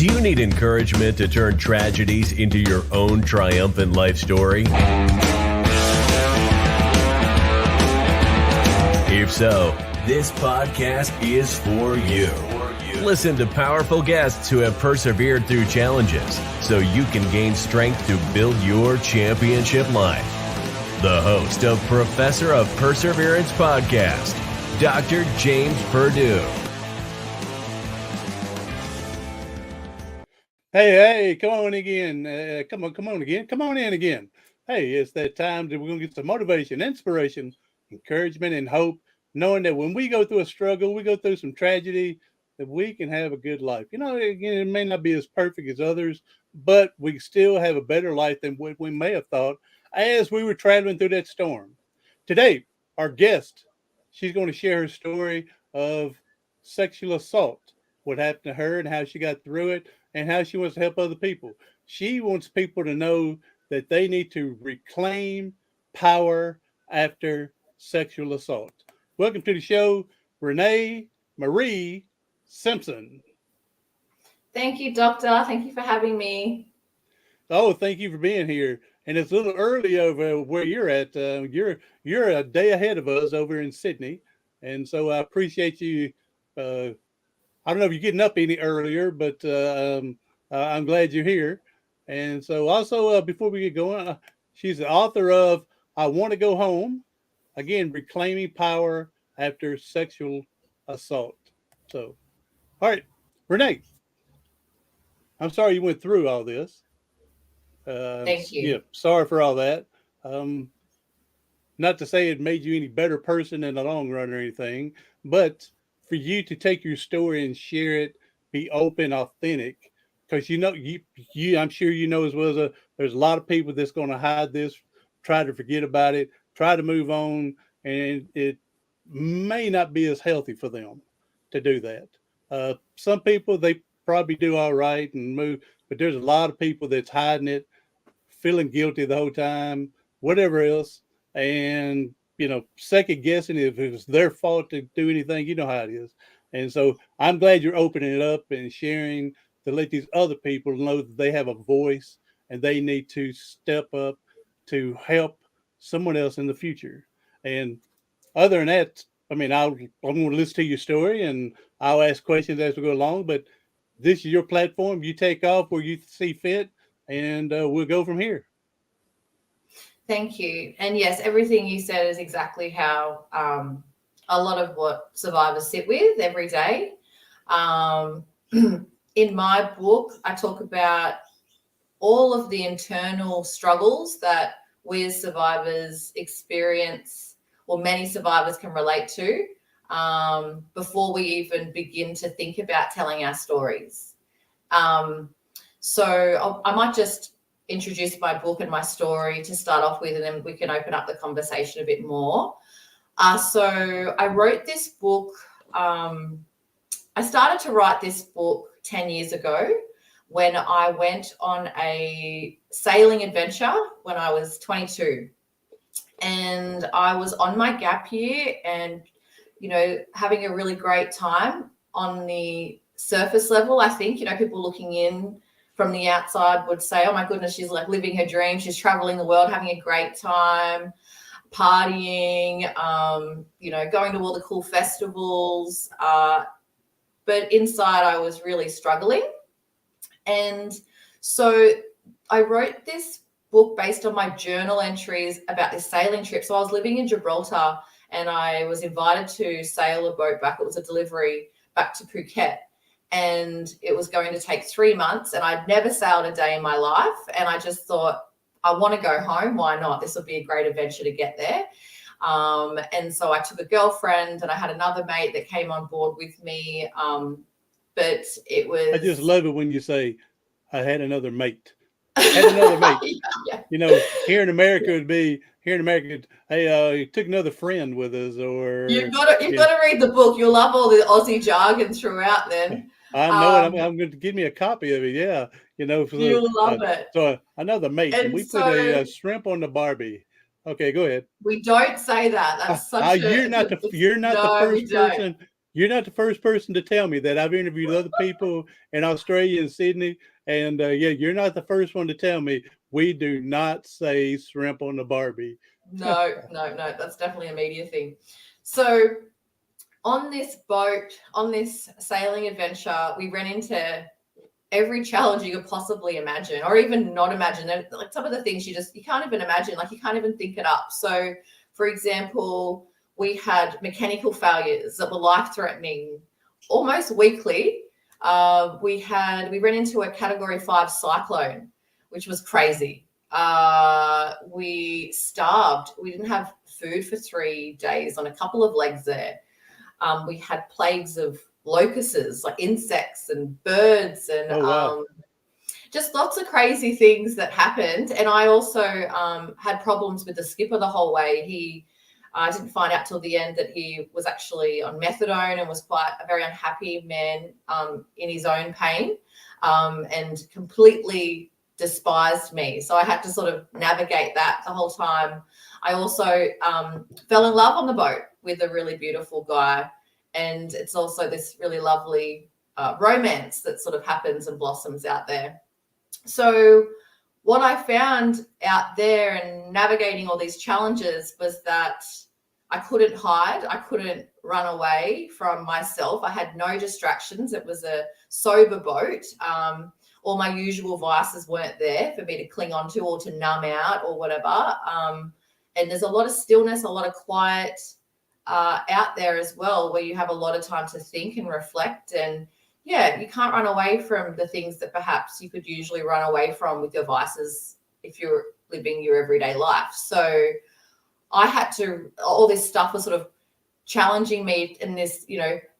Do you need encouragement to turn tragedies into your own triumphant life story? If so, this podcast is for you. Listen to powerful guests who have persevered through challenges so you can gain strength to build your championship life. The host of Professor of Perseverance podcast, Dr. James Purdue. Hey, come on again. Come on in again. Hey, it's that time that we're going to get some motivation, inspiration, encouragement, and hope, knowing that when we go through a struggle, we go through some tragedy, that we can have a good life. You know, again, it may not be as perfect as others, but we still have a better life than what we may have thought as we were traveling through that storm. Today, our guest, she's going to share her story of sexual assault, what happened to her and how she got through it, and how she wants to help other people. She wants people to know that they need to reclaim power after sexual assault. Welcome to the show, Renee Marie Simpson. Thank you, Doctor. Thank you for having me. Oh, thank you for being here. And it's a little early over where you're at. You're a day ahead of us over in Sydney, and so I appreciate you. I don't know if you're getting up any earlier, but I'm glad you're here. And so also, before we get going, she's the author of I Want to Go Home, again, Reclaiming Power After Sexual Assault. So, all right, Renee, I'm sorry you went through all this. Thank you. Yeah, sorry for all that. Not to say it made you any better person in the long run or anything, but for you to take your story and share it, be open, authentic, because you I'm sure you know as well as there's a lot of people that's going to hide this, try to forget about it, try to move on, and it may not be as healthy for them to do that. Some people, they probably do all right and move, but there's a lot of people that's hiding it, feeling guilty the whole time, whatever else, and second guessing if it was their fault to do anything. You know how it is. And so I'm glad you're opening it up and sharing to let these other people know that they have a voice and they need to step up to help someone else in the future. And other than that, I mean, I'm going to listen to your story and I'll ask questions as we go along, but this is your platform. You take off where you see fit, and we'll go from here. Thank you. And yes, everything you said is exactly how a lot of what survivors sit with every day. In my book, I talk about all of the internal struggles that we as survivors experience, or many survivors can relate to, before we even begin to think about telling our stories. So I might just introduce my book and my story to start off with, and then we can open up the conversation a bit more. So I wrote this book. I started to write this book 10 years ago when I went on a sailing adventure when I was 22. And I was on my gap year and, having a really great time. On the surface level, I think, people looking in from the outside would say, oh my goodness, she's like living her dream. She's traveling the world, having a great time, partying, going to all the cool festivals. But inside I was really struggling. And so I wrote this book based on my journal entries about this sailing trip. So I was living in Gibraltar and I was invited to sail a boat back. It was a delivery back to Phuket. And it was going to take 3 months, and I'd never sailed a day in my life. And I just thought, I want to go home. Why not? This would be a great adventure to get there. And so I took a girlfriend, and I had another mate that came on board with me. But it was... I just love it when you say, I had another mate. Had another mate. Yeah. Here in America would be, hey, took another friend with us, or... You've got to read the book. You'll love all the Aussie jargon throughout then. I know it. I'm going to give me a copy of it. Yeah, you'll love it. So another mate, and we put a shrimp on the Barbie. Okay, go ahead. We don't say that. That's such you're not the first person. you're not the first person to tell me that. I've interviewed other people in Australia and Sydney, and yeah, you're not the first one to tell me we do not say shrimp on the Barbie. No, that's definitely a media thing. So on this boat, on this sailing adventure, we ran into every challenge you could possibly imagine, or even not imagine. Like some of the things you can't even imagine, like you can't even think it up. So for example, we had mechanical failures that were life-threatening almost weekly. We ran into a category 5 cyclone, which was crazy. We starved. We didn't have food for 3 days on a couple of legs there. We had plagues of locusts, like insects and birds, and just lots of crazy things that happened. And I also had problems with the skipper the whole way. I didn't find out till the end that he was actually on methadone and was quite a very unhappy man in his own pain, and completely despised me. So I had to sort of navigate that the whole time. I also fell in love on the boat with a really beautiful guy. And it's also this really lovely romance that sort of happens and blossoms out there. So what I found out there and navigating all these challenges was that I couldn't hide. I couldn't run away from myself. I had no distractions. It was a sober boat. All my usual vices weren't there for me to cling on to or to numb out or whatever. And there's a lot of stillness, a lot of quiet out there as well, where you have a lot of time to think and reflect. And yeah, you can't run away from the things that perhaps you could usually run away from with your vices if you're living your everyday life. So I had to, all this stuff was sort of challenging me in this,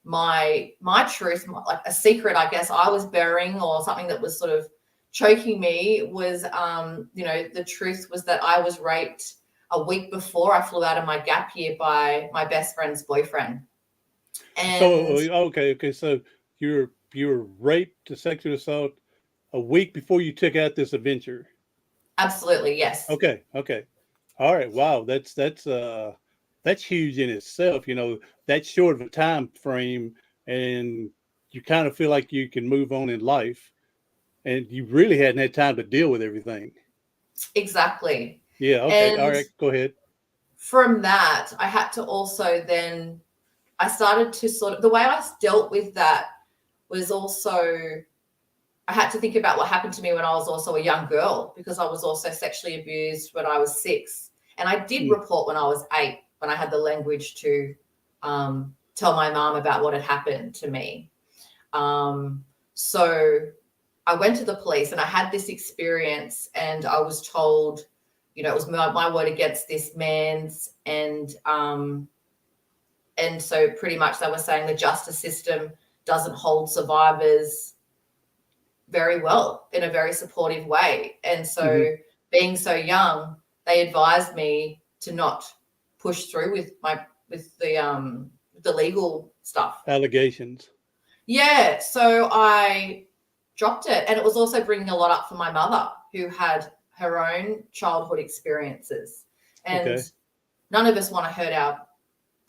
my truth, like a secret, I guess I was burying, or something that was sort of choking me was, the truth was that I was raped a week before I flew out of my gap year by my best friend's boyfriend. And so okay, so you were raped to sexual assault a week before you took out this adventure. Absolutely, yes. Okay, all right. Wow, that's huge in itself. That's short of a time frame, and you kind of feel like you can move on in life, and you really hadn't had time to deal with everything. Exactly. Yeah, okay. And all right, go ahead. From that, I had to also then, I started to sort of, the way I dealt with that was also, I had to think about what happened to me when I was also a young girl, because I was also sexually abused when I was 6. And I did report when I was 8, when I had the language to tell my mom about what had happened to me. So I went to the police and I had this experience, and I was told, it was my word against this man's. And so pretty much they were saying the justice system doesn't hold survivors very well, in a very supportive way. And so being so young, they advised me to not push through with the legal stuff. Allegations. Yeah. So I dropped it. And it was also bringing a lot up for my mother, who had her own childhood experiences. And none of us want to hurt our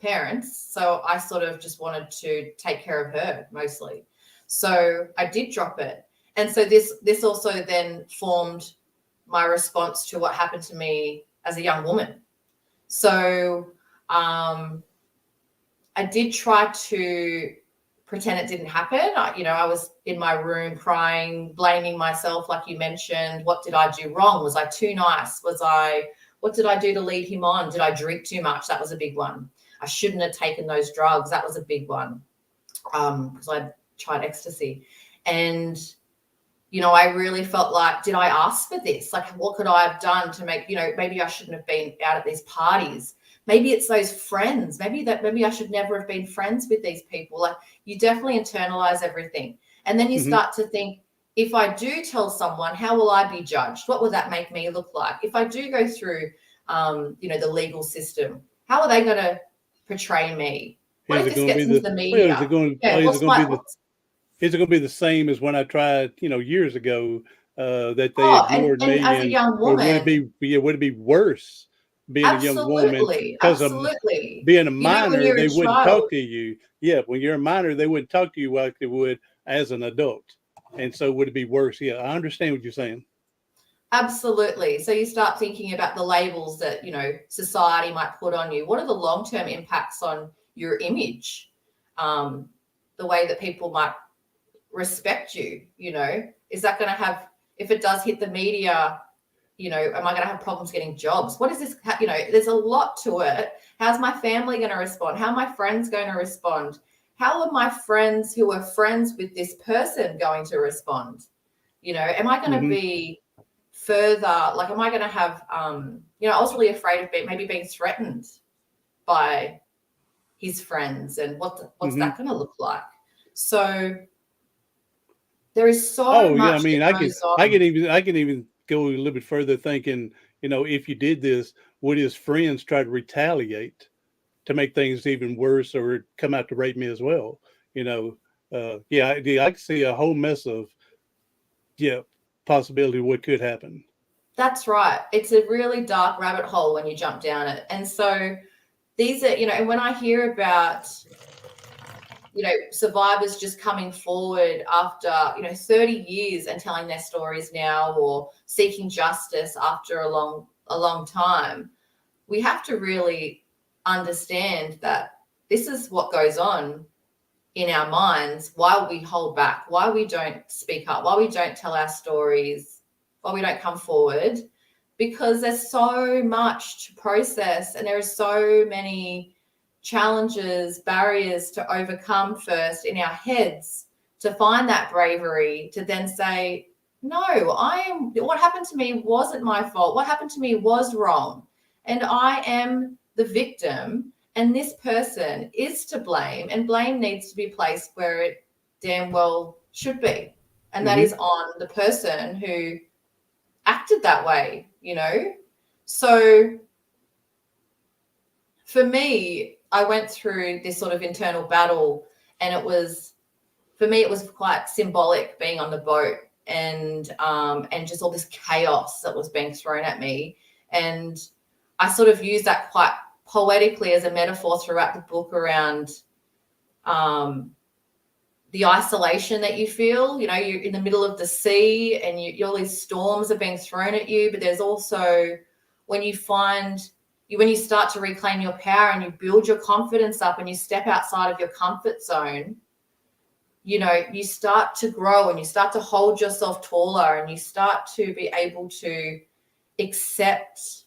parents. So I sort of just wanted to take care of her mostly. So I did drop it. And so this also then formed my response to what happened to me as a young woman. So I did try to pretend it didn't happen. I was in my room crying, blaming myself, like you mentioned. What did I do wrong? Was I too nice? What did I do to lead him on? Did I drink too much? That was a big one. I shouldn't have taken those drugs. That was a big one, because I tried ecstasy. And, I really felt like, did I ask for this? Like, what could I have done to make, maybe I shouldn't have been out at these parties. Maybe it's those friends. Maybe I should never have been friends with these people. Like, you definitely internalize everything. And then you start to think, if I do tell someone, how will I be judged? What will that make me look like? If I do go through, the legal system, how are they going to portray me? What if this gets into the media? Is it going to be the same as when I tried, years ago, that they ignored me? And as a young woman, would it be worse being a young woman, Absolutely. because Absolutely. being a You know, when minor, you're a they wouldn't talk child, to you. Yeah, when you're a minor, they wouldn't talk to you like they would as an adult. And so would it be worse? Yeah, I understand what you're saying. absolutely. So you start thinking about the labels that, you know, society might put on you. What are the long-term impacts on your image? The way that people might respect you, you know, is that going to have, if it does hit the media, you know, am I going to have problems getting jobs? What is this? You know, there's a lot to it. How's my family going to respond? How are my friends going to respond? How are my friends who are friends with this person going to respond? You know, am I going to Mm-hmm. be further, like, am I going to have, you know, I was really afraid of maybe being threatened by his friends, and what's Mm-hmm. that going to look like? So there is so Oh yeah, I much mean, that goes on. I can even go a little bit further, thinking, you know, if you did this, would his friends try to retaliate to make things even worse, or come out to rape me as well? You know, yeah, I can see a whole mess of, yeah, possibility of what could happen. That's right. It's a really dark rabbit hole when you jump down it. And so these are, you know, and when I hear about, you know, survivors just coming forward after, you know, 30 years and telling their stories now, or seeking justice after a long time, we have to really understand that this is what goes on in our minds, why we hold back, why we don't speak up, why we don't tell our stories, why we don't come forward, because there's so much to process and there are so many challenges, barriers to overcome first in our heads to find that bravery to then say, no, what happened to me wasn't my fault. What happened to me was wrong. And I am the victim, and this person is to blame, and blame needs to be placed where it damn well should be. And that Mm-hmm. is on the person who acted that way, you know? So for me, I went through this sort of internal battle, and for me, it was quite symbolic being on the boat, and just all this chaos that was being thrown at me. And I sort of used that quite poetically as a metaphor throughout the book around the isolation that you feel. You know, you're in the middle of the sea, and all these storms are being thrown at you, but there's also when you start to reclaim your power and you build your confidence up and you step outside of your comfort zone, you know, you start to grow and you start to hold yourself taller, and you start to be able to accept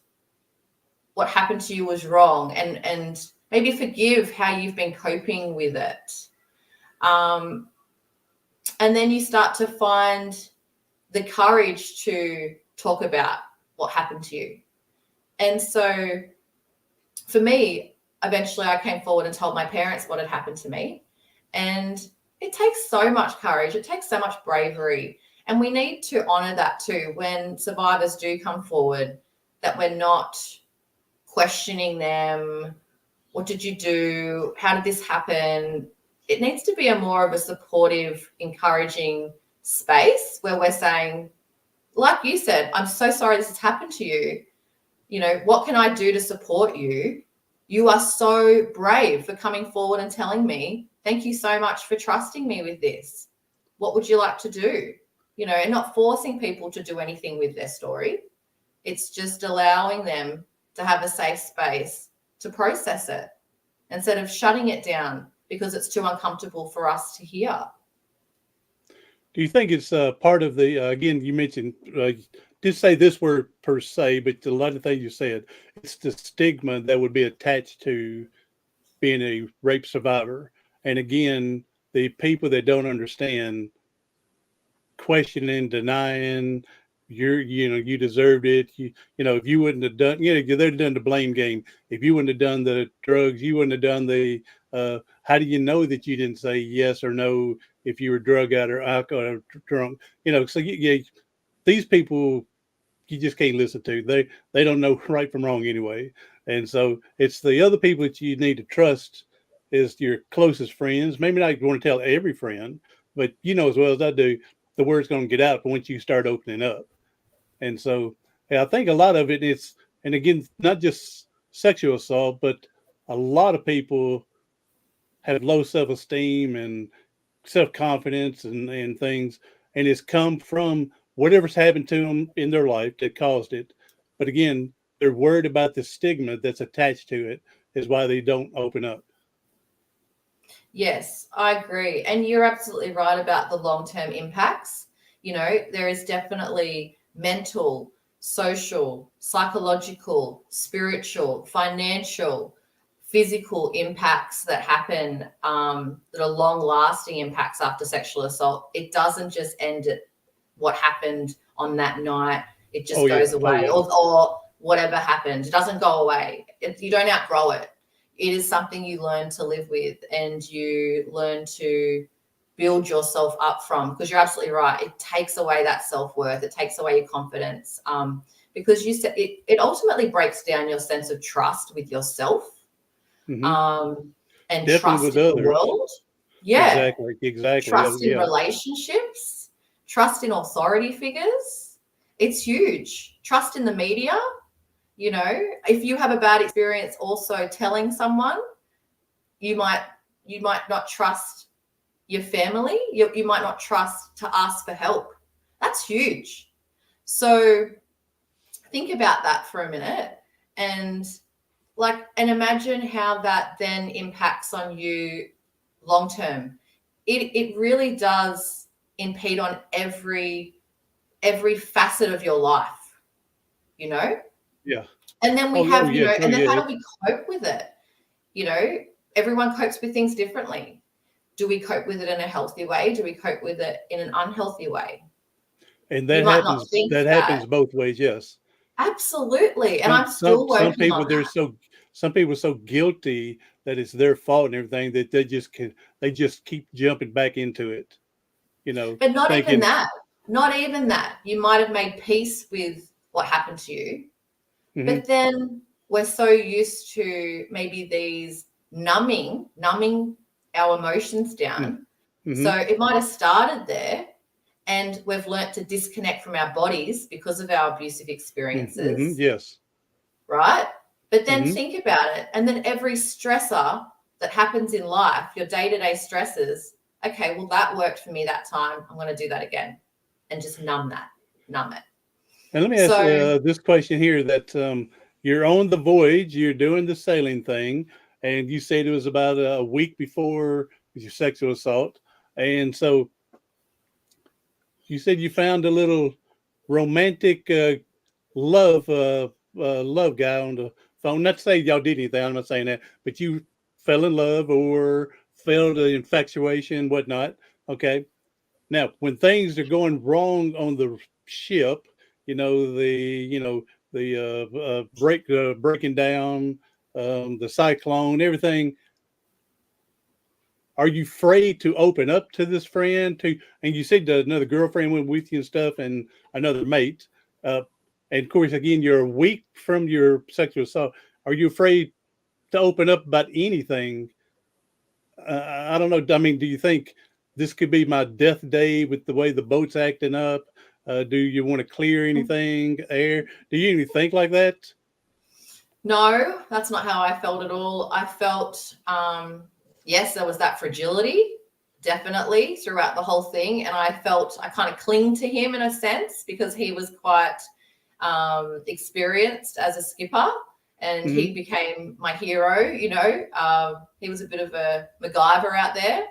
what happened to you was wrong, and maybe forgive how you've been coping with it. And then you start to find the courage to talk about what happened to you. And so for me, eventually I came forward and told my parents what had happened to me. And it takes so much courage. It takes so much bravery. And we need to honor that too when survivors do come forward, that we're not questioning them. What did you do? How did this happen? It needs to be a more of a supportive, encouraging space where we're saying, like you said, I'm so sorry this has happened to you. You know, what can I do to support you? You are so brave for coming forward and telling me, thank you so much for trusting me with this. What would you like to do? You know, and not forcing people to do anything with their story. It's just allowing them to have a safe space to process it instead of shutting it down because it's too uncomfortable for us to hear. Do you think it's part of the, again, you mentioned, did say this word per se, but a lot of things you said, it's the stigma that would be attached to being a rape survivor. And again, the people that don't understand, questioning, denying, you deserved it. You know, if you wouldn't have done, they've done the blame game. If you wouldn't have done the drugs, you wouldn't have done the, how do you know that you didn't say yes or no if you were drug out or alcohol or drunk? You know, so these people, you just can't listen to. They don't know right from wrong anyway. And so it's the other people that you need to trust is your closest friends. Maybe not want to tell every friend, but you know as well as I do, the word's going to get out once you start opening up. And so, yeah, I think a lot of it is and again, not just sexual assault, but a lot of people have low self-esteem and self-confidence and things, and it's come from whatever's happened to them in their life that caused it. But again, they're worried about the stigma that's attached to it, is why they don't open up. Yes, I agree. And you're absolutely right about the long-term impacts. There is definitely mental, social, psychological, spiritual, financial, physical impacts that happen, that are long-lasting impacts after sexual assault. It doesn't just end at what happened on that night. It just goes away, or whatever happened. It doesn't go away. You don't outgrow it. It is something you learn to live with, and you learn to build yourself up from, because you're absolutely right. It takes away that self-worth. It takes away your confidence, because you said it ultimately breaks down your sense of trust with yourself, and Definitely trust with in others. the world. Yeah. Exactly. Trust in relationships, trust in authority figures. It's huge. Trust in the media. If you have a bad experience also telling someone, you might not trust your family. You might not trust to ask for help. That's huge. So think about that for a minute, and imagine how that then impacts on you long term. It really does impede on every facet of your life, Yeah. And then how do we cope with it? Everyone copes with things differently. Do we cope with it in a healthy way? Do we cope with it in an unhealthy way? And that happens both ways, yes. Absolutely. And I'm still working on that. Some people are so guilty that it's their fault and everything that they just keep jumping back into it. But not even that. Not even that. You might have made peace with what happened to you. But then we're so used to maybe these numbing our emotions down. So it might have started there, and we've learnt to disconnect from our bodies because of our abusive experiences. Yes. Right? But then think about it. And then every stressor that happens in life, your day-to-day stresses, okay, well, that worked for me that time. I'm going to do that again, and just numb it. And let me ask this question here, that you're on the voyage, you're doing the sailing thing, and you said it was about a week before your sexual assault. And so you said you found a little romantic love guy on the phone. Not to say y'all did anything, I'm not saying that, but you fell in love or felt an infatuation, whatnot. Okay. Now, when things are going wrong on the ship, breaking down, the cyclone, everything. Are you afraid to open up to this friend? And you said another girlfriend went with you and stuff, and another mate. And of course, again, you're a week from your sexual assault. Are you afraid to open up about anything? I don't know. I mean, do you think this could be my death day with the way the boat's acting up? Do you want to clear anything, air? Do you even think like that? No, that's not how I felt at all. I felt, yes, there was that fragility, definitely, throughout the whole thing. And I felt I kind of cling to him in a sense, because he was quite experienced as a skipper, and he became my hero. He was a bit of a MacGyver out there.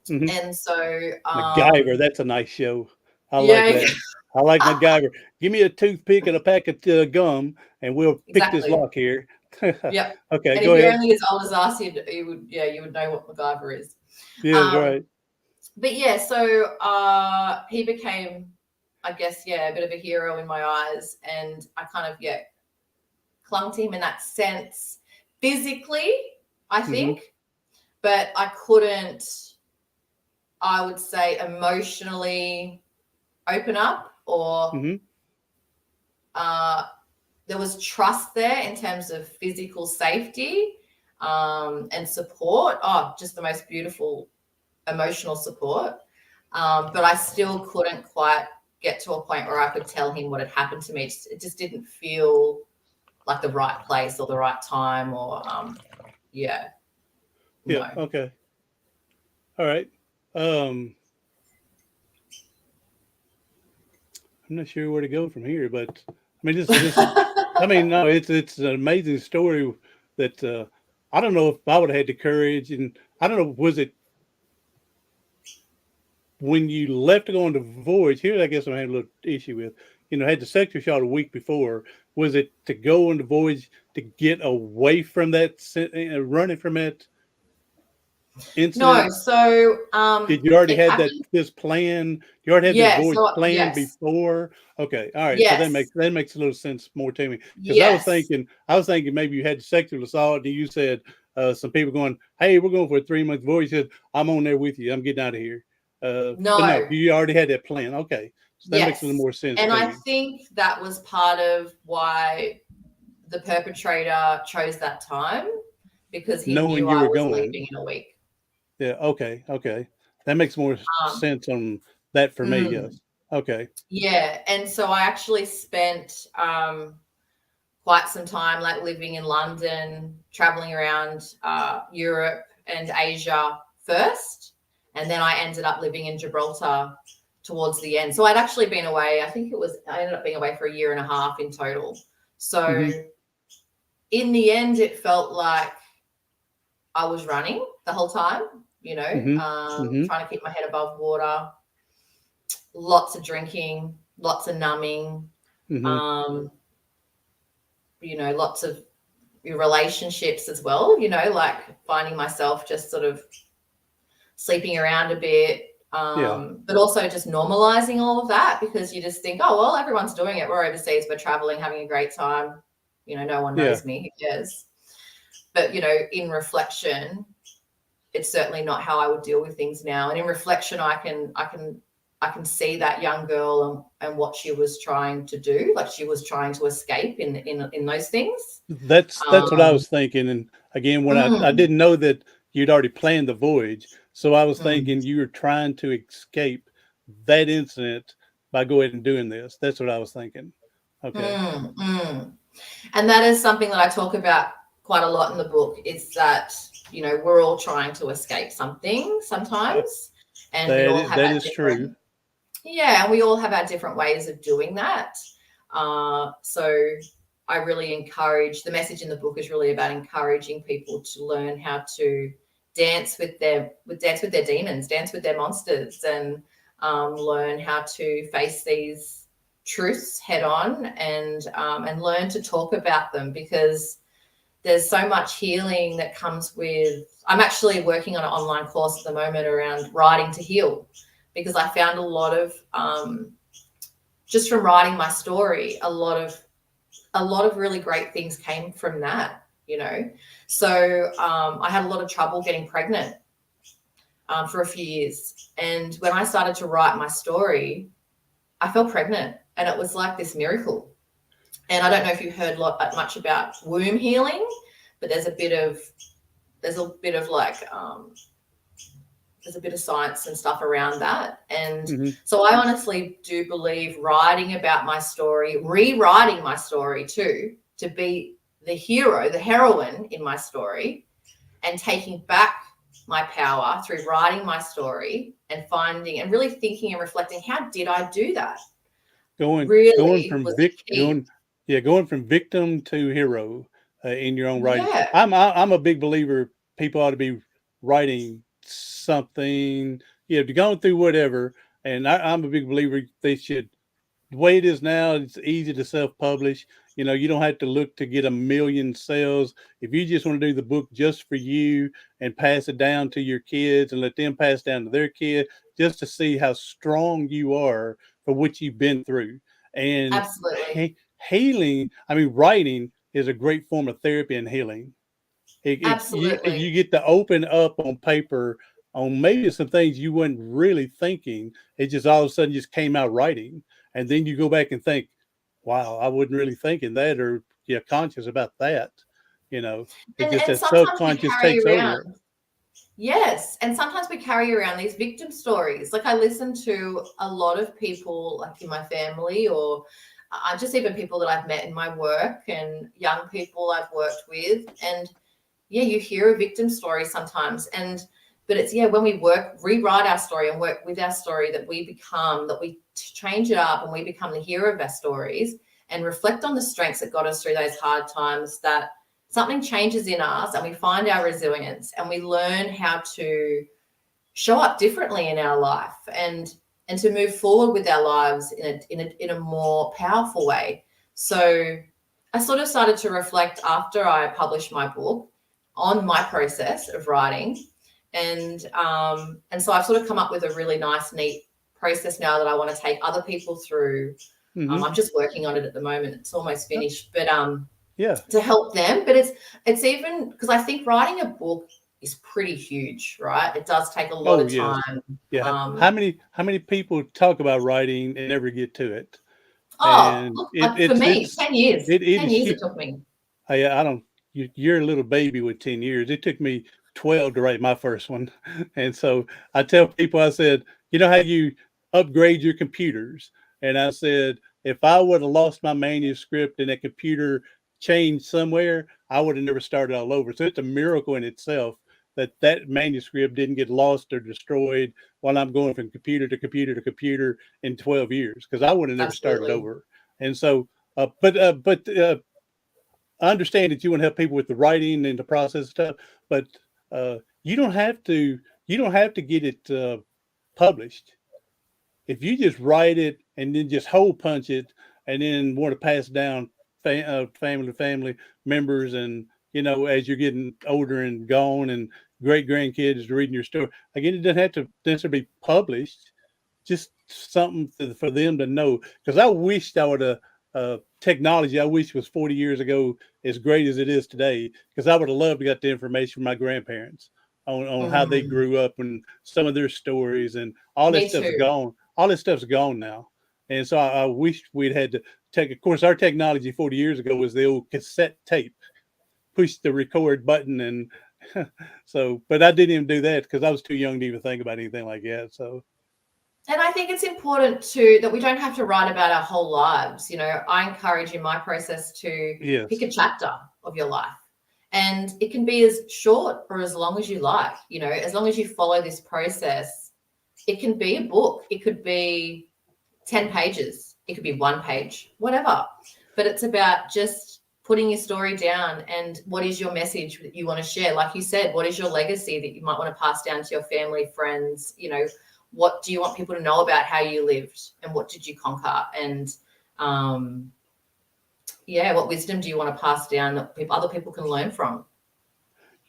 And so MacGyver, that's a nice show. I like that. I like MacGyver. Give me a toothpick and a pack of gum, and we'll pick this lock here. Yep. Okay, and go ahead. If you're only as old as us, you would know what MacGyver is. Yeah, that's right. But yeah, so he became, I guess, a bit of a hero in my eyes, and I kind of clung to him in that sense, physically, I think, but I couldn't, I would say, emotionally open up, or there was trust there in terms of physical safety and support. Oh, just the most beautiful emotional support. But I still couldn't quite get to a point where I could tell him what had happened to me. It just didn't feel like the right place or the right time, or yeah. Yeah. No. Okay. All right. I'm not sure where to go from here, but I mean, this. I mean, no, it's an amazing story that I don't know if I would have had the courage, and I don't know, was it when you left to go on the voyage? Here, I guess I had a little issue with. Had the sector shot a week before. Was it to go on the voyage to get away from that, running from that No, incident? so Did you already it had happened. this plan? You already had this Yeah, voyage so planned yes. before? Okay, all right. So that Yes. makes a little sense more to me, because Yes. I was thinking maybe you had the sexual assault and you said some people going, "Hey, we're going for a 3 month voyage." You said, "I'm on there with you. I'm getting out of here." But no, No. you already had that plan. Okay, so that makes a little Yes. more sense And to I me. think that was part of why the perpetrator chose that time, because he Knowing knew you I were was leaving going, in a week. yeah. Okay, that makes more Um, sense on that for me. mm, Yes. Okay. yeah. And so I actually spent quite some time like living in London, traveling around Europe and Asia first. And then I ended up living in Gibraltar towards the end. So I'd actually been away. I ended up being away for a year and a half in total. So Hmm. in the end, it felt like I was running the whole time, Hmm. Hmm. trying to keep my head above water, lots of drinking, lots of numbing, Hmm. um, lots of relationships as well, like finding myself just sort of sleeping around a bit, Yeah. but also just normalizing all of that, because you just think, oh, well, everyone's doing it. We're overseas, we're traveling, having a great time. No one Yeah. knows me. Who cares? But, in reflection, it's certainly not how I would deal with things now. And in reflection, I can see that young girl and what she was trying to do. Like, she was trying to escape in those things. That's what I Um, was thinking. And again, when I mm, didn't know that you'd already planned the voyage, so I was mm, thinking you were trying to escape that incident by going ahead and doing this. That's what I was thinking. Okay. mm. And that is something that I talk about quite a lot in the book, is that, we're all trying to escape something Uh, sometimes, and we all have that our is true. different, yeah, and we all have our different ways of doing that. So I really encourage, the message in the book is really about encouraging people to learn how to dance with their demons, dance with their monsters, and learn how to face these truths head on, and learn to talk about them, because there's so much healing that comes with. I'm actually working on an online course at the moment around writing to heal, because I found a lot of just from writing my story, a lot of really great things came from that. So I had a lot of trouble getting pregnant for a few years, and when I started to write my story, I fell pregnant, and it was like this miracle. And I don't know if you heard much about womb healing, but there's a bit of like there's a bit of science and stuff around that. And Hmm. so I honestly do believe writing about my story, rewriting my story too, to be the hero, the heroine in my story, and taking back my power through writing my story and finding and really thinking and reflecting, how did I do that? Going Really from was the key. going from victim to hero in your own writing. Yeah, I'm a big believer. People ought to be writing something. Going through whatever. And I'm a big believer they should. The way it is now, it's easy to self-publish. You don't have to look to get a million sales. If you just want to do the book just for you and pass it down to your kids and let them pass down to their kid, just to see how strong you are for what you've been through. And absolutely. healing, I mean, writing is a great form of therapy and healing. You Absolutely. get to open up on paper on maybe some things you weren't really thinking. It just all of a sudden just came out writing. And then you go back and think, wow, I wasn't really thinking that, or conscious about that. It just And that sometimes we subconscious carry takes around, over. yes, and sometimes we carry around these victim stories. Like, I listen to a lot of people, like in my family or just even people that I've met in my work and young people I've worked with. And yeah, you hear a victim story sometimes. But it's, when we rewrite our story and work with our story, that we change it up and we become the hero of our stories and reflect on the strengths that got us through those hard times, that something changes in us and we find our resilience and we learn how to show up differently in our life and to move forward with our lives in a more powerful way. So I sort of started to reflect after I published my book on my process of writing. And so I've sort of come up with a really nice, neat process now that I want to take other people through. I'm just working on it at the moment. It's almost finished, but to help them. But it's even because I think writing a book is pretty huge, right? It does take a lot of time. Yeah. How many people talk about writing and never get to it? For me, 10 years. 10 years it took me. You're a little baby with 10 years. It took me 12 to write my first one. And so I tell people, I said, you know how you upgrade your computers? And I said, if I would have lost my manuscript and that computer changed somewhere, I would have never started all over. So it's a miracle in itself that manuscript didn't get lost or destroyed while I'm going from computer to computer to computer in 12 years, because I would have never started over. And so, but I understand that you want to help people with the writing and the process stuff, but you don't have to get it published. If you just write it and then just hole punch it and then want to pass down family members, and as you're getting older and gone and great grandkids reading your story, again, it doesn't have to necessarily be published, just something for them to know. Because I wished I would have technology I wish was 40 years ago as great as it is today, because I would have loved to get the information from my grandparents on how they grew up and some of their stories, and all that stuff's gone. All this stuff's gone now. And so I wish we'd had to take, of course, our technology 40 years ago was the old cassette tape, push the record button. And so, but I didn't even do that because I was too young to even think about anything like that. So. And I think it's important too that we don't have to write about our whole lives. I encourage in my process to pick a chapter of your life, and it can be as short or as long as you like. As long as you follow this process, it can be a book. It could be 10 pages. It could be 1 page, whatever. But it's about just putting your story down and what is your message that you want to share. Like you said, what is your legacy that you might want to pass down to your family, friends? What do you want people to know about how you lived and what did you conquer? And what wisdom do you want to pass down that other people can learn from?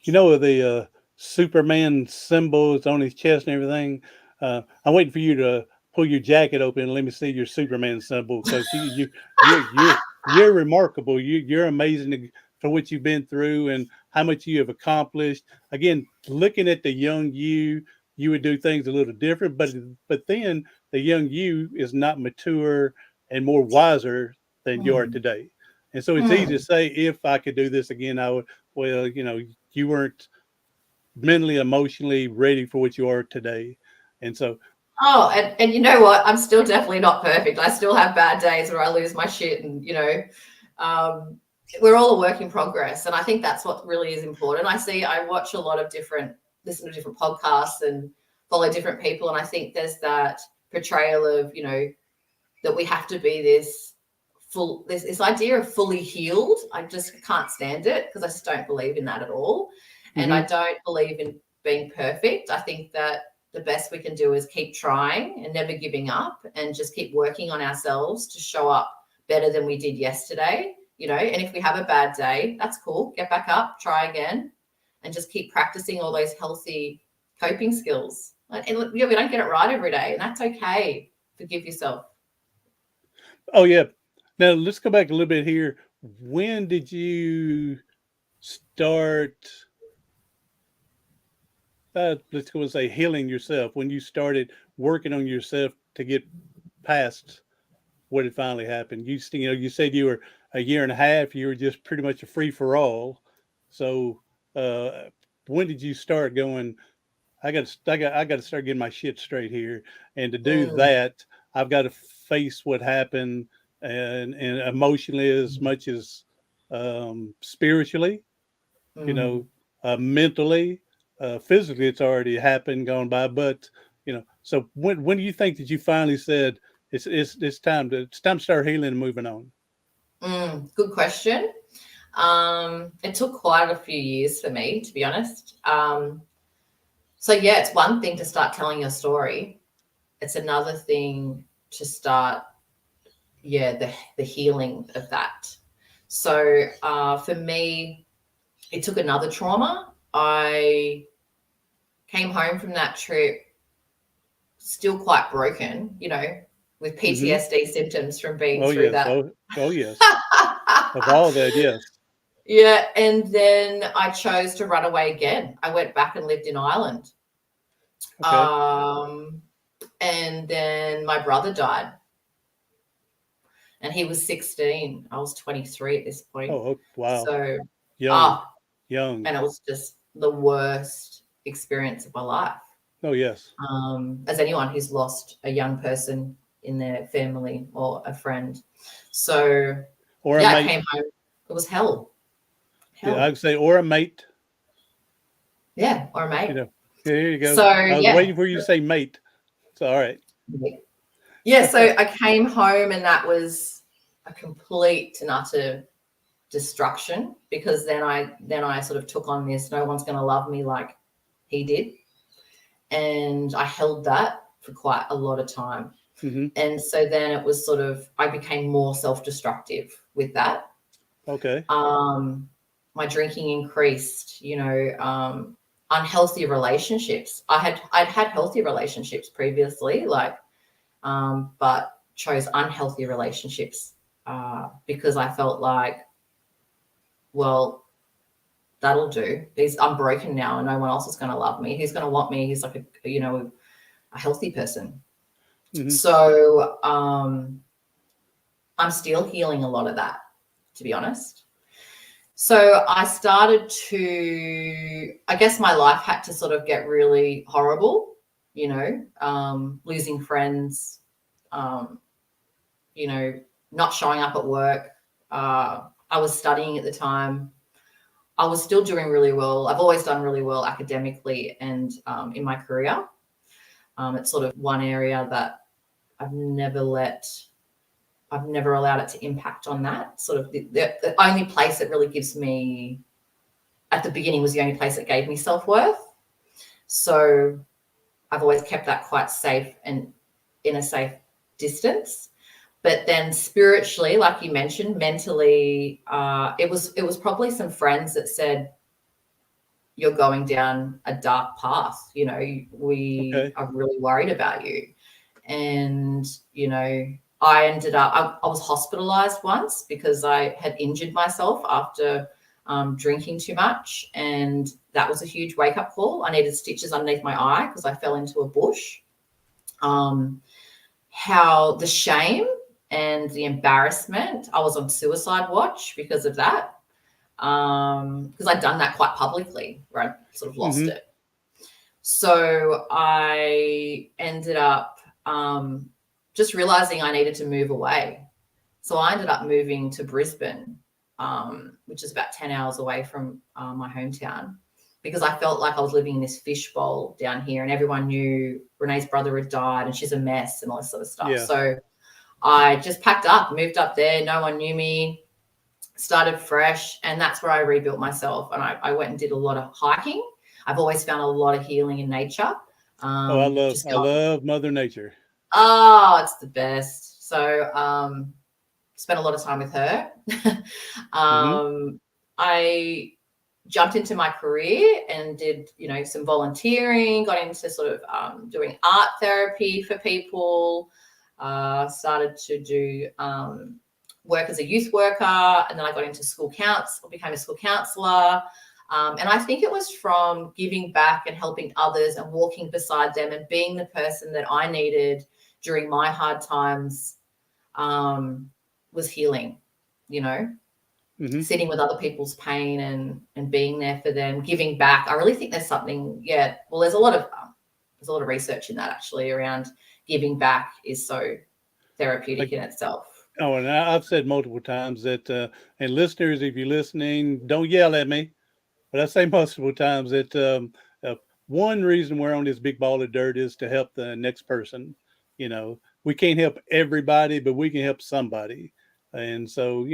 The Superman symbols on his chest and everything. I'm waiting for you to pull your jacket open and let me see your Superman symbol, because you're remarkable. You're amazing for what you've been through and how much you have accomplished. Again, looking at the young you would do things a little different, but then the young you is not mature and more wiser than you are today. And so it's easy to say, if I could do this again, I would. Well, you weren't mentally, emotionally ready for what you are today. And so. Oh, and you know what? I'm still definitely not perfect. I still have bad days where I lose my shit, and we're all a work in progress. And I think that's what really is important. I watch a lot of listen to different podcasts and follow different people. And I think there's that portrayal of, that we have to be this idea of fully healed. I just can't stand it, because I just don't believe in that at all. And I don't believe in being perfect. I think that the best we can do is keep trying and never giving up, and just keep working on ourselves to show up better than we did yesterday, and if we have a bad day, that's cool. Get back up, try again, and just keep practicing all those healthy coping skills. And we don't get it right every day, and that's okay. Forgive yourself. Oh, yeah. Now let's go back a little bit here. When did you start, let's go and say, healing yourself? When you started working on yourself to get past what had finally happened? You said you were a year and a half. You were just pretty much a free for all. So when did you start going, I got to start getting my shit straight here, and to do that, I've got to face what happened and emotionally as much as spiritually, you know, mentally, physically, it's already happened, gone by. But so when do you think that you finally said it's time to start healing and moving on? Good question. It took quite a few years for me, to be honest. So yeah, it's one thing to start telling your story. It's another thing to start, the healing of that. So for me, it took another trauma. I came home from that trip still quite broken, with PTSD symptoms from being through Yes. that. Oh yes. Of all that, yes. Yeah, and then I chose to run away again. I went back and lived in Ireland. Okay. And then my brother died. And he was 16. I was 23 at this point. Oh, wow. So, Young. and it was just the worst experience of my life. Oh, yes. As anyone who's lost a young person in their family or a friend. So, Or a I mate. came home. It was hell. Yeah, I'd say, or a mate. Yeah, or a mate. Here you go. So, I was waiting for you to say mate. So, all right. Yeah, so I came home and that was a complete and utter destruction, because then I sort of took on this, no one's going to love me like he did. And I held that for quite a lot of time. And so then it was sort of, I became more self-destructive with that. Okay. My drinking increased, unhealthy relationships. I'd had healthy relationships previously, but chose unhealthy relationships because I felt like, well, that'll do. I'm broken now and no one else is going to love me. Who's going to want me? He's like a healthy person. So I'm still healing a lot of that, to be honest. So I started to, I guess my life had to sort of get really horrible, losing friends, not showing up at work. I was studying at the time. I was still doing really well. I've always done really well academically and in my career. It's sort of one area that I've never allowed it to impact on that. Sort of the only place that really gives me, at the beginning, was the only place that gave me self-worth. So I've always kept that quite safe and in a safe distance. But then spiritually, like you mentioned, mentally, it was probably some friends that said, you're going down a dark path. We are really worried about you. And, I ended up, I was hospitalized once because I had injured myself after drinking too much. And that was a huge wake-up call. I needed stitches underneath my eye because I fell into a bush. How the shame and the embarrassment, I was on suicide watch because of that. Because I'd done that quite publicly, where I sort of lost it. So I ended up just realizing I needed to move away. So I ended up moving to Brisbane, which is about 10 hours away from my hometown, because I felt like I was living in this fishbowl down here and everyone knew Renee's brother had died and she's a mess and all this sort of stuff. Yeah. So I just packed up, moved up there. No one knew me, started fresh. And that's where I rebuilt myself. And I went and did a lot of hiking. I've always found a lot of healing in nature. I love Mother Nature. Oh, it's the best. So spent a lot of time with her. I jumped into my career and did, some volunteering, got into sort of doing art therapy for people, started to do work as a youth worker, and then I got into became a school counselor. And I think it was from giving back and helping others and walking beside them and being the person that I needed during my hard times was healing, sitting with other people's pain and being there for them, giving back. I really think there's something, there's a lot of research in that actually around giving back is so therapeutic in itself. Oh, and I've said multiple times that, and listeners, if you're listening, don't yell at me. But I say multiple times that one reason we're on this big ball of dirt is to help the next person. We can't help everybody, but we can help somebody. And so,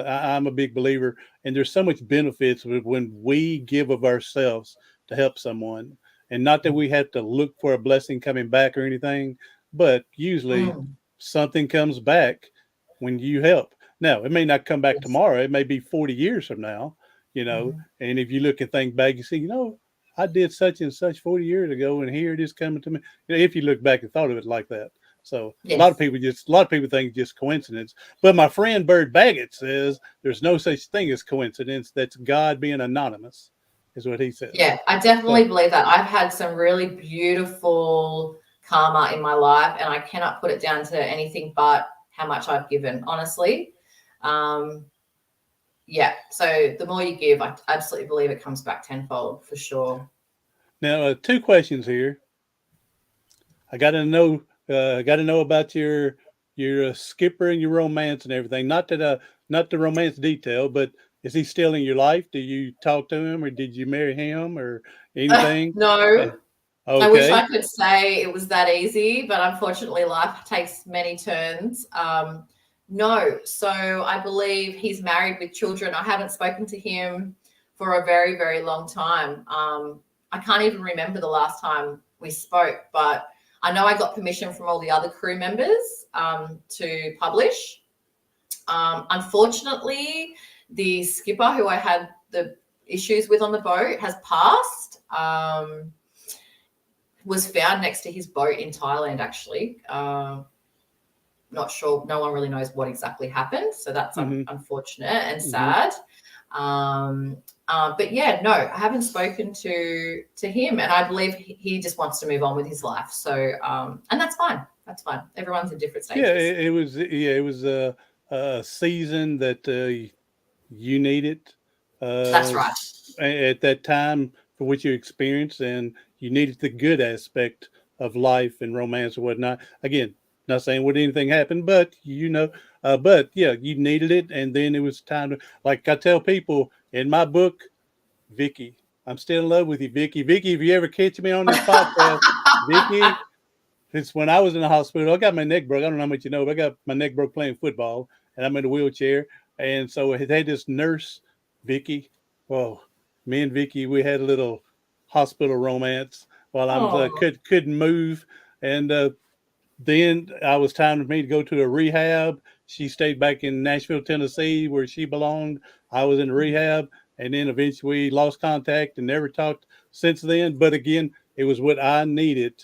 I'm a big believer, and there's so much benefits when we give of ourselves to help someone. And not that we have to look for a blessing coming back or anything, but usually Mm, something comes back when you help. Now, it may not come back yes. tomorrow. It may be 40 years from now, Mhm. and if you look and think back, you see, I did such and such 40 years ago, and here it is coming to me. If you look back and thought of it like that. So Yes. a lot of people think it's just coincidence. But my friend Bird Baggett says there's no such thing as coincidence. That's God being anonymous, is what he says. Yeah, I So definitely believe that. I've had some really beautiful karma in my life, and I cannot put it down to anything but how much I've given, honestly. Um, yeah, so the more you give, I absolutely believe it comes back tenfold for sure. now, two questions here. I got to know about your skipper and your romance and everything. Not the romance detail, but is he still in your life? Do you talk to him, or did you marry him, or anything? Eh, No, I wish Okay. I could say it was that easy, but unfortunately, life takes many turns. No, so I believe he's married with children. I haven't spoken to him for a very, very long time. I can't even remember the last time we spoke, but I know I got permission from all the other crew members to publish. Unfortunately, the skipper who I had the issues with on the boat has passed. Was found next to his boat in Thailand, actually. Not sure. No one really knows what exactly happened. So that's Hmm. unfortunate and Hmm. sad. Um, but yeah, no, I haven't spoken to him, and I believe he just wants to move on with his life. So, and that's fine. That's fine. Everyone's in different Yeah, stages. it was a season that you needed That's uh, right. at that time for what you experienced, and you needed the good aspect of life and romance and whatnot. Again, not saying would anything happen, but but yeah, you needed it, and then it was time to, like I tell people in my book, Vicky, I'm still in love with you, Vicky. Vicky, if you ever catch me on this podcast, Vicky, it's when I was in the hospital. I got my neck broke. I don't know how much you know, but I got my neck broke playing football, and I'm in a wheelchair. And so I had this nurse, Vicky. Well, me and Vicky, we had a little hospital romance while Oh, couldn't move, and then I was time for me to go to a rehab. She stayed back in Nashville, Tennessee, where she belonged. I was in rehab, and then eventually we lost contact and never talked since then. But again, it was what I needed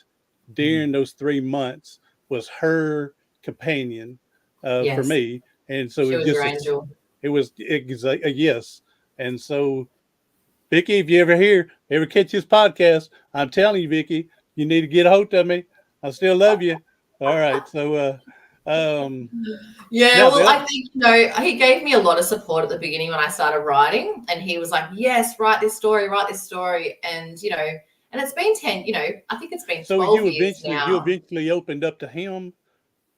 during those 3 months was her companion for yes, me, and so she was your angel. it was a yes. And so, Vicky, if you ever catch this podcast, I'm telling you, Vicky, you need to get a hold of me. I still love you. All right. So, Yeah, now the well, I other, think, he gave me a lot of support at the beginning when I started writing, and he was like, yes, write this story, write this story. And, and it's been 10, I think it's been so 12 years you now. eventually opened up to him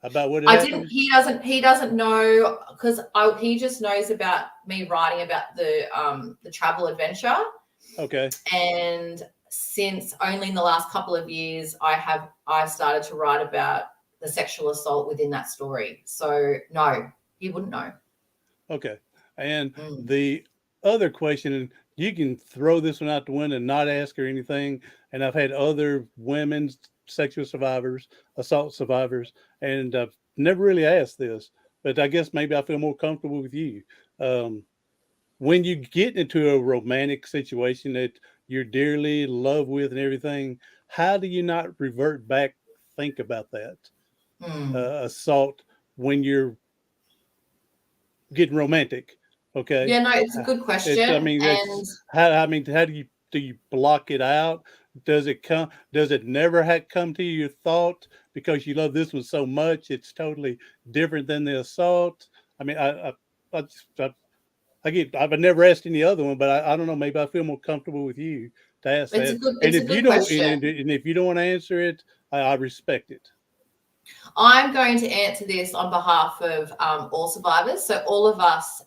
about what had I didn't, happened. he doesn't know, because he just knows about me writing about the travel adventure. Okay. And since only in the last couple of years, I started to write about the sexual assault within that story. So no, he wouldn't know. Okay. And Mm. the other question, and you can throw this one out the window and not ask her anything. And I've had other women's sexual survivors, assault survivors, and I've never really asked this, but I guess maybe I feel more comfortable with you. Um, when you get into a romantic situation that you're dearly in love with and everything, how do you not revert back? Think about that Mm. assault when you're getting romantic. Okay. Yeah, no, it's a good It, I question. mean, And that's how, I mean, how do you block it out? Does it never come to your thought because you love this one so much? It's totally different than the assault. I mean, I, just, I've never asked any other one, but I don't know. Maybe I feel more comfortable with you to ask it's a that. good And it's a if you good don't, question. and if you don't want to answer it, I respect it. I'm going to answer this on behalf of all survivors. So all of us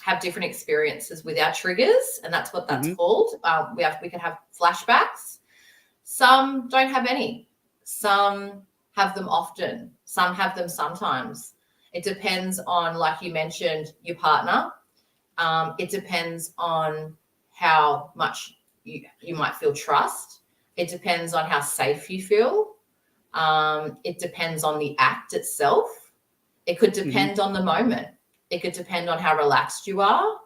have different experiences with our triggers, and that's what that's called. We can have flashbacks. Some don't have any. Some have them often. Some have them sometimes. It depends on, like you mentioned, your partner. It depends on how much you might feel trust. It depends on how safe you feel. It depends on the act itself. It could depend on the moment. It could depend on how relaxed you are.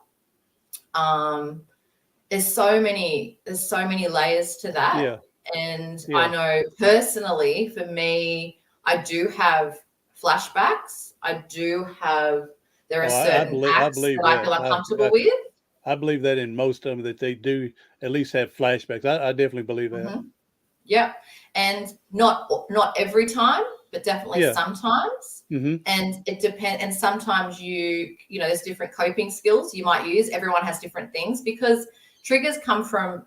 There's so many layers to that. Yeah. And I know personally, for me, I do have flashbacks. There are certain acts that I feel uncomfortable with. I believe that in most of them, that they do at least have flashbacks. I definitely believe that. Yep. And not every time, but definitely sometimes. And it depends. And sometimes there's different coping skills you might use. Everyone has different things, because triggers come from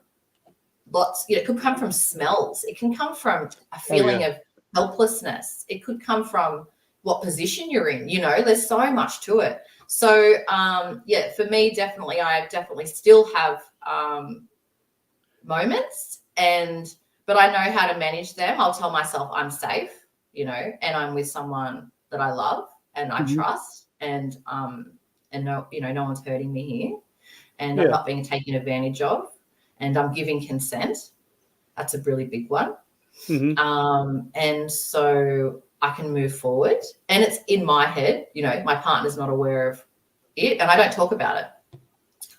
lots. It could come from smells. It can come from a feeling of helplessness. It could come from what position you're in. There's so much to it. So for me, definitely, I definitely still have moments, but I know how to manage them. I'll tell myself I'm safe, and I'm with someone that I love and I trust, and no one's hurting me here, and I'm not being taken advantage of, and I'm giving consent. That's a really big one. And so I can move forward, and it's in my head. My partner's not aware of it, and I don't talk about it.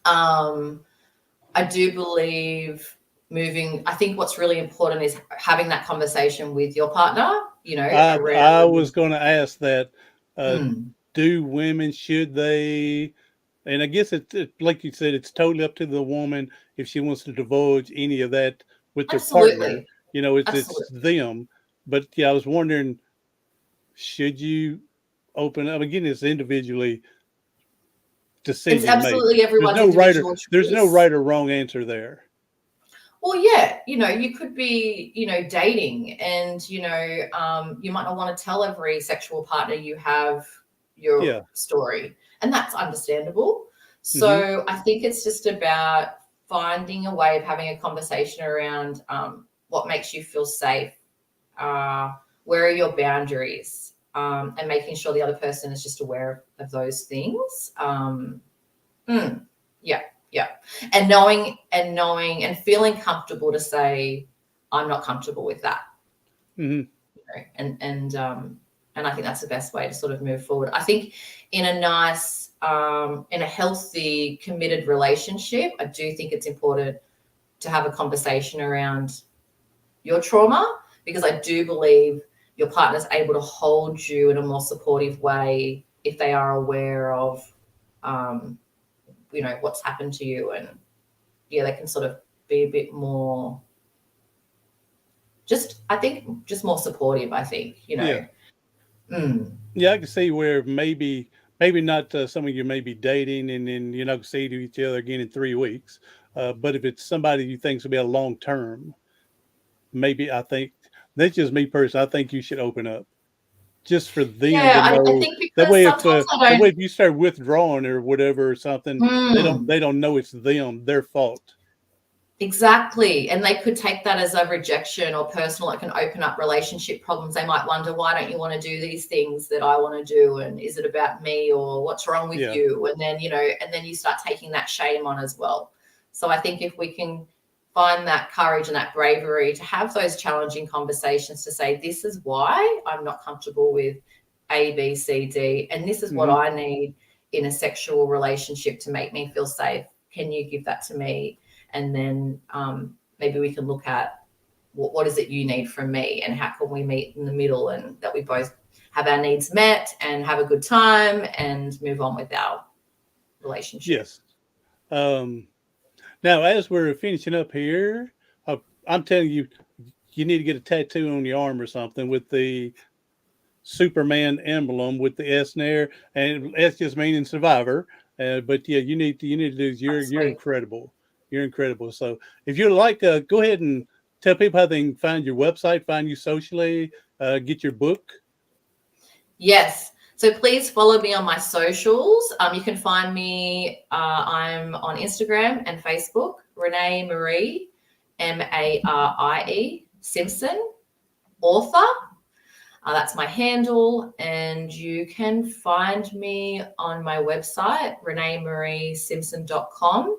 I do believe I think what's really important is having that conversation with your partner. I was going to ask that. Do women, should they? And I guess it's like you said, it's totally up to the woman if she wants to divulge any of that with their partner. It's them. But I was wondering, should you open up? Again, it's individually decision. It's absolutely everyone's individual choice. There's no right or wrong answer there. Well, yeah, you could be, dating, and, you might not want to tell every sexual partner you have your story, and that's understandable. So I think it's just about finding a way of having a conversation around what makes you feel safe, where are your boundaries, and making sure the other person is just aware of those things. Yeah. And knowing and feeling comfortable to say, I'm not comfortable with that. And I think that's the best way to sort of move forward. I think in a nice, in a healthy, committed relationship, I do think it's important to have a conversation around your trauma, because I do believe your partner's able to hold you in a more supportive way if they are aware of what's happened to you, and they can sort of be a bit more just more supportive, I think. I can see where maybe not some of you may be dating and then see each other again in 3 weeks, but if it's somebody you think will be a long term, maybe, I think that's just me personally, I think you should open up. Just for them to know. I think that way, if you start withdrawing or whatever or something, they don't know it's their fault. Exactly, and they could take that as a rejection or personal. It can open up relationship problems. They might wonder, why don't you want to do these things that I want to do, and is it about me, or what's wrong with you? And then you start taking that shame on as well. So I think if we can find that courage and that bravery to have those challenging conversations, to say, this is why I'm not comfortable with A, B, C, D, and this is what I need in a sexual relationship to make me feel safe. Can you give that to me? And then maybe we can look at what is it you need from me, and how can we meet in the middle, and that we both have our needs met and have a good time and move on with our relationship. Yes. Now, as we're finishing up here, I'm telling you, you need to get a tattoo on your arm or something with the Superman emblem with the S there, and S just meaning survivor. But you need to do. You're incredible. You're incredible. So if you'd like, go ahead and tell people how they can find your website, find you socially, get your book. Yes. So please follow me on my socials. You can find me. I'm on Instagram and Facebook, Renee Marie, Marie Simpson, author. That's my handle. And you can find me on my website, reneemariesimpson.com.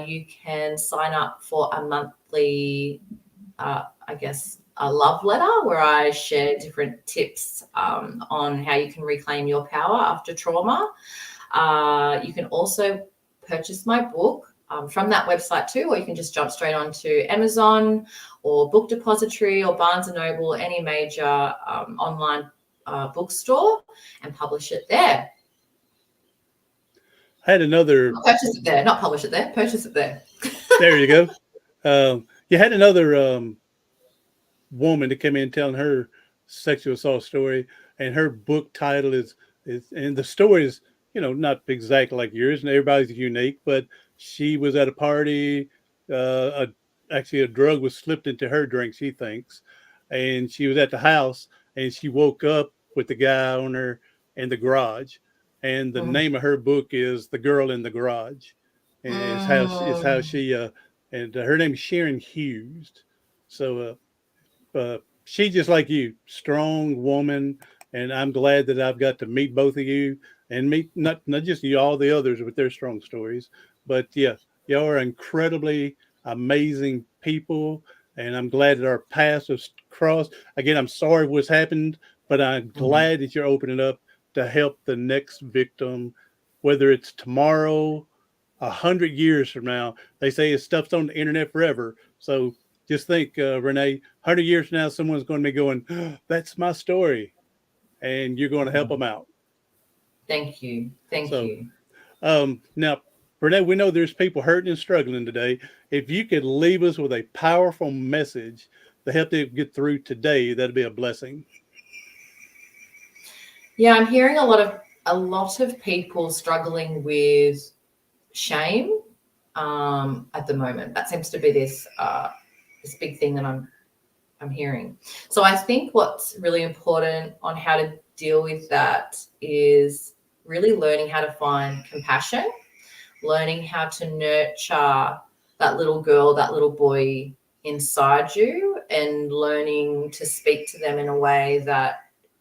You can sign up for a monthly, a love letter where I share different tips on how you can reclaim your power after trauma. You can also purchase my book from that website too, or you can just jump straight onto Amazon or Book Depository or Barnes & Noble, any major online bookstore, and publish it there. I had another... Purchase it there, not publish it there. Purchase it there. There you go. You had another woman that came in telling her sexual assault story, and her book title is and the story is, not exactly like yours, and everybody's unique, but she was at a party. Actually, a drug was slipped into her drink, she thinks, and she was at the house, and she woke up with the guy on her in the garage, and the name of her book is The Girl in the Garage, and it's how she and her name is Sharon Hughes. So she's just like you, strong woman, and I'm glad that I've got to meet both of you and meet not just you, all the others with their strong stories. But yeah, y'all are incredibly amazing people, and I'm glad that our paths have crossed. Again, I'm sorry what's happened, but I'm glad that you're opening up to help the next victim, whether it's tomorrow, 100 years from now. They say it's stuff's on the internet forever. So just think, Renee, 100 years from now, someone's going to be going, oh, that's my story. And you're going to help them out. Thank you. Thank you. Now, Renee, we know there's people hurting and struggling today. If you could leave us with a powerful message to help them get through today, that'd be a blessing. Yeah, I'm hearing a lot of people struggling with shame at the moment. That seems to be this big thing that I'm hearing. So I think what's really important on how to deal with that is really learning how to find compassion, learning how to nurture that little girl, that little boy inside you, and learning to speak to them in a way that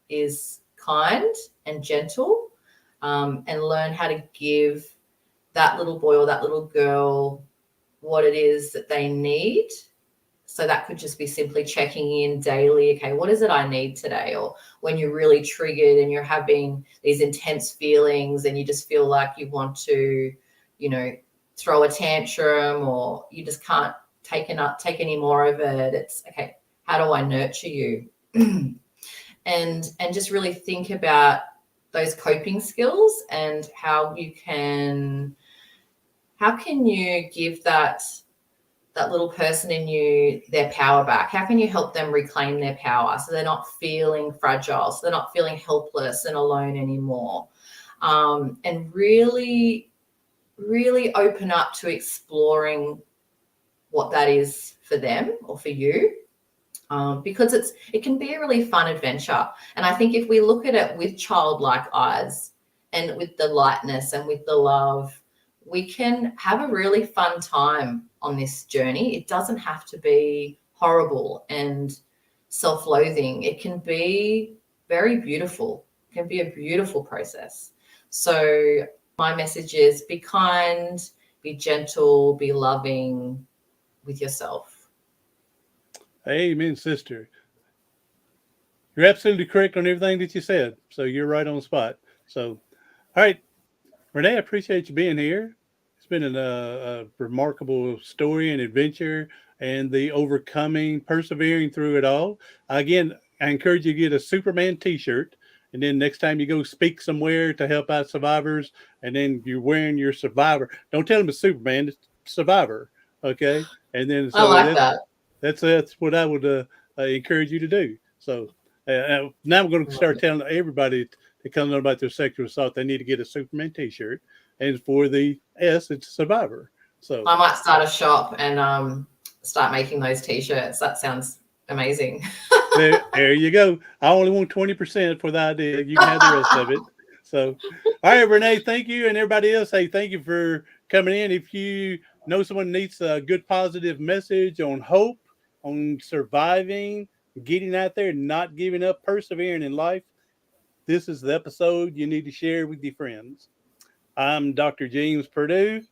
is kind and gentle, and learn how to give that little boy or that little girl what it is that they need. So that could just be simply checking in daily. Okay, what is it I need today? Or when you're really triggered and you're having these intense feelings and you just feel like you want to, throw a tantrum, or you just can't take any more of it. It's okay, how do I nurture you? and just really think about those coping skills and how can you give that little person in you their power back? How can you help them reclaim their power so they're not feeling fragile, so they're not feeling helpless and alone anymore? And really, really open up to exploring what that is for them or for you, because it can be a really fun adventure. And I think if we look at it with childlike eyes and with the lightness and with the love, we can have a really fun time on this journey. It doesn't have to be horrible and self-loathing. It can be very beautiful. It can be a beautiful process. So my message is be kind, be gentle, be loving with yourself. Amen, sister. You're absolutely correct on everything that you said. So you're right on the spot. So, all right, Renee, I appreciate you being here. It's been a remarkable story and adventure, and the overcoming, persevering through it all. Again, I encourage you to get a Superman t-shirt, and then next time you go speak somewhere to help out survivors, and then you're wearing your survivor. Don't tell them it's Superman, it's Survivor. Okay. And then I like that. That's what I would encourage you to do. So now I'm going to start telling everybody that comes on about their sexual assault, they need to get a Superman t-shirt. And for the S, it's Survivor. So I might start a shop and start making those t-shirts. That sounds amazing. There you go. I only want 20% for the idea. You can have the rest of it. So, all right, Renee, thank you. And everybody else, hey, thank you for coming in. If you know someone needs a good positive message on hope, on surviving, getting out there, not giving up, persevering in life, this is the episode you need to share with your friends. I'm Dr. James Purdue,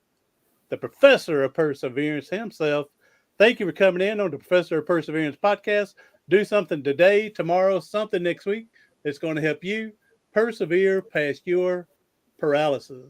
the professor of perseverance himself. Thank you for coming in on the Professor of Perseverance podcast. Do something today, tomorrow, something next week that's going to help you persevere past your paralysis.